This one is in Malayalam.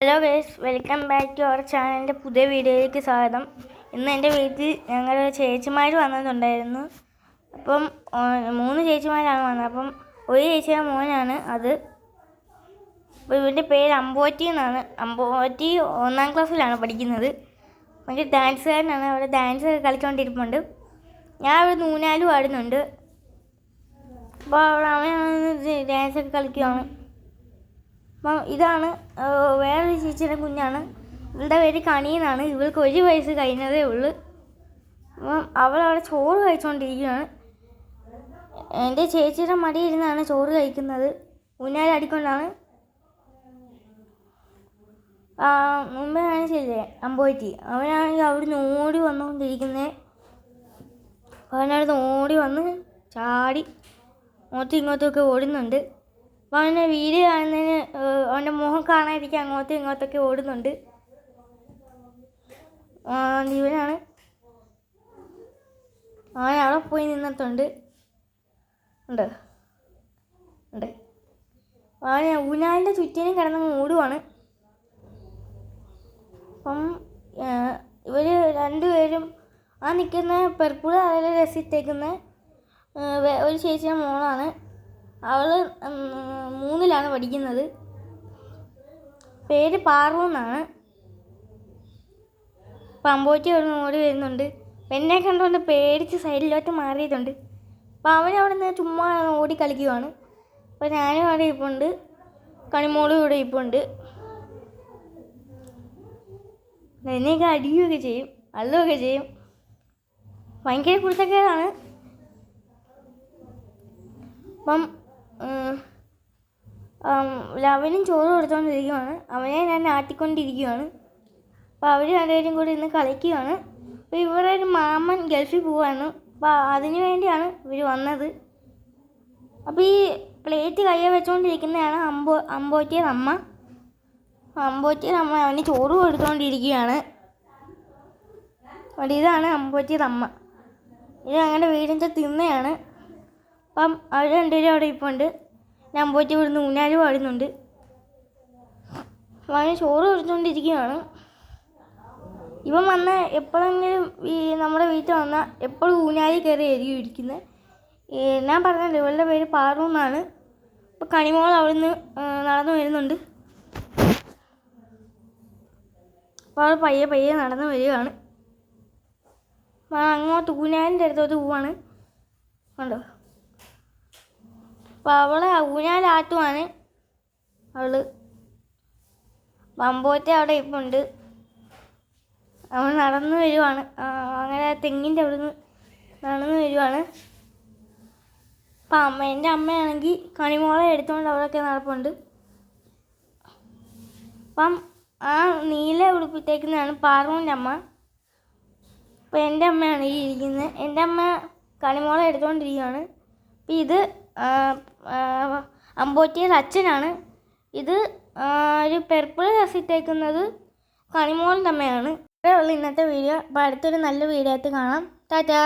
Hello guys, welcome back to our ചാനലിൻ്റെ പുതിയ വീഡിയോയിലേക്ക് സ്വാഗതം. ഇന്ന് എൻ്റെ വീട്ടിൽ ഞങ്ങളുടെ ചേച്ചിമാർ വന്നിട്ടുണ്ടായിരുന്നു. അപ്പം 3 ചേച്ചിമാരാണ് വന്നത്. അപ്പം ഒരു ചേച്ചിയുടെ മോനാണ് അത്. അപ്പോൾ ഇവൻ്റെ പേര് അമ്പോറ്റി എന്നാണ്. അമ്പോറ്റി 1ാം ക്ലാസ്സിലാണ് പഠിക്കുന്നത്. ഭയങ്കര ഡാൻസുകാരനാണ്. അവിടെ ഡാൻസ് കളിച്ചുകൊണ്ടിരിപ്പുണ്ട്. ഞാൻ അവിടെ ഊഞ്ഞാലും ആടുന്നുണ്ട്. അപ്പോൾ അവിടെ അവനാണ് ഡാൻസൊക്കെ കളിക്കുകയാണ്. അപ്പം ഇതാണ് വേറൊരു ചേച്ചിയുടെ കുഞ്ഞാണ്. ഇവളുടെ പേര് കണി എന്നാണ്. ഇവൾക്ക് 1 വയസ്സ് കഴിഞ്ഞതേ ഉള്ളൂ. അപ്പം അവളവിടെ ചോറ് കഴിച്ചുകൊണ്ടിരിക്കുകയാണ്. എൻ്റെ ചേച്ചിയുടെ മടിയിരുന്നാണ് ചോറ് കഴിക്കുന്നത്. ഊഞ്ഞാലടിക്കൊണ്ടാണ്. മുമ്പേ കാണിച്ചില്ലേ അമ്പോറ്റി, അവനാണെങ്കിൽ അവിടുന്ന് ഓടി വന്നുകൊണ്ടിരിക്കുന്നത്. അവനവിടുന്ന് ഓടി വന്ന് ചാടി അങ്ങോട്ടും ഇങ്ങോട്ടുമൊക്കെ ഓടുന്നുണ്ട്. അപ്പോൾ അവനെ വീഡിയോ കാണുന്നതിന് അവൻ്റെ മുഖം കാണാതിരിക്കാൻ അങ്ങോട്ടും ഇങ്ങോട്ടൊക്കെ ഓടുന്നുണ്ട്. ഇവനാണ്. അവൻ അവിടെ പോയി നിന്നിട്ടുണ്ട്. ഉണ്ട്. അവൻ ഊഞ്ഞാലിൻ്റെ ചുറ്റിനും കിടന്ന് ഓടുവാണ്. അപ്പം ഇവർ രണ്ടുപേരും നിൽക്കുന്ന പെർപ്പിൾ അതിൽ രസിട്ടേക്കുന്ന ഒരു ചേച്ചിയുടെ മോളാണ്. അവൾ 3ലാണ് പഠിക്കുന്നത്. പേര് പാറു എന്നാണ്. അമ്പോറ്റി അവിടെ നിന്ന് ഓടി വരുന്നുണ്ട്. എന്നെ കണ്ടുകൊണ്ട് പേടിച്ച് സൈഡിലോട്ട് മാറിയിട്ടുണ്ട്. അപ്പോൾ അവനവിടെ നിന്ന് ചുമ്മാ ഓടി കളിക്കുവാണ്. അപ്പോൾ ഞാനും അവിടെ ഇരിപ്പുണ്ട്, കണിമോളും ഇവിടെ ഇരിപ്പുണ്ട്. എന്നെയൊക്കെ അടിക്കുകയൊക്കെ ചെയ്യും, അല്ലുമൊക്കെ ചെയ്യും. ഭയങ്കര കുരുത്തക്കേടാണ്. അപ്പം അവനും ചോറ് കൊടുത്തുകൊണ്ടിരിക്കുകയാണ്. അവനെ ഞാൻ ആട്ടിക്കൊണ്ടിരിക്കുകയാണ്. അപ്പോൾ അവർ രണ്ടുപേരും കൂടി ഇന്ന് കളിക്കുകയാണ്. അപ്പോൾ ഇവിടെ ഒരു മാമൻ ഗൾഫിൽ പോവുകയാണ്. അപ്പോൾ അതിന് വേണ്ടിയാണ് ഇവർ വന്നത്. അപ്പോൾ ഈ പ്ലേറ്റ് കയ്യെ വെച്ചുകൊണ്ടിരിക്കുന്നതാണ് അമ്പോറ്റിയുടെ അമ്മ. അമ്പോറ്റിയുടെ അമ്മ അവന് ചോറ് കൊടുത്തുകൊണ്ടിരിക്കുകയാണ്. അപ്പോൾ ഇതാണ് അമ്പോറ്റിയുടെ അമ്മ. ഇത് ഞങ്ങളുടെ വീടിൻ്റെ തിണ്ണയാണ്. അപ്പം അവർ രണ്ടുപേരും അവിടെ ഇരിപ്പുണ്ട്. ഞാൻ അമ്പോറ്റി ഇവിടുന്ന് ഊഞ്ഞാലും ആടുന്നുണ്ട്. അവന് ചോറ് കൊടുത്തുകൊണ്ടിരിക്കുകയാണ്. ഇവൻ വന്ന എപ്പോഴെങ്കിലും നമ്മുടെ വീട്ടിൽ വന്നാൽ എപ്പോഴും ഊഞ്ഞാലിൽ കയറി ആയിരിക്കും ഇരിക്കുന്നത്. ഞാൻ പറഞ്ഞല്ലോ ഇവളുടെ പേര് പാറു എന്നാണ്. ഇപ്പോൾ കണിമോൾ അവിടുന്ന് നടന്നു വരുന്നുണ്ട്. അപ്പോൾ അവൾ പയ്യെ നടന്നു വരികയാണ്. അങ്ങോട്ട് ഊഞ്ഞാലിൻ്റെ അടുത്തോട്ട് പോവാണ്. കണ്ടോ? അപ്പോൾ അവളെ ഊഞ്ഞാലാട്ടുവാണ് അവൾ. അമ്പോറ്റി അവിടെ ഇപ്പുണ്ട്. അവൾ നടന്നു വരുവാണ്. അങ്ങനെ തെങ്ങിൻ്റെ അവിടുന്ന് നടന്നു വരുവാണ്. അപ്പം എൻ്റെ അമ്മയാണെങ്കിൽ കണിമോളെ എടുത്തുകൊണ്ട് അവിടെയൊക്കെ നടപ്പുണ്ട്. അപ്പം നീല ഉടുപ്പിട്ടേക്കുന്നതാണ് പാറുവിൻ്റെ അമ്മ. അപ്പോൾ എൻ്റെ അമ്മയാണ് ഈ ഇരിക്കുന്നത്. എൻ്റെ അമ്മ കണിമോളെ എടുത്തുകൊണ്ടിരിക്കുകയാണ്. അപ്പം ഇത് അമ്പോറ്റിയുടെ അച്ഛനാണ്. ഇത് ഒരു പെർപ്പിൾ രസിട്ടേക്കുന്നത് കണിമോളിൻ്റെ അമ്മയാണ്. ഇത്രയേ ഉള്ളൂ ഇന്നത്തെ വീഡിയോ. അപ്പോൾ അടുത്തൊരു നല്ല വീഡിയോ ആയിട്ട് കാണാം. ടാറ്റാ.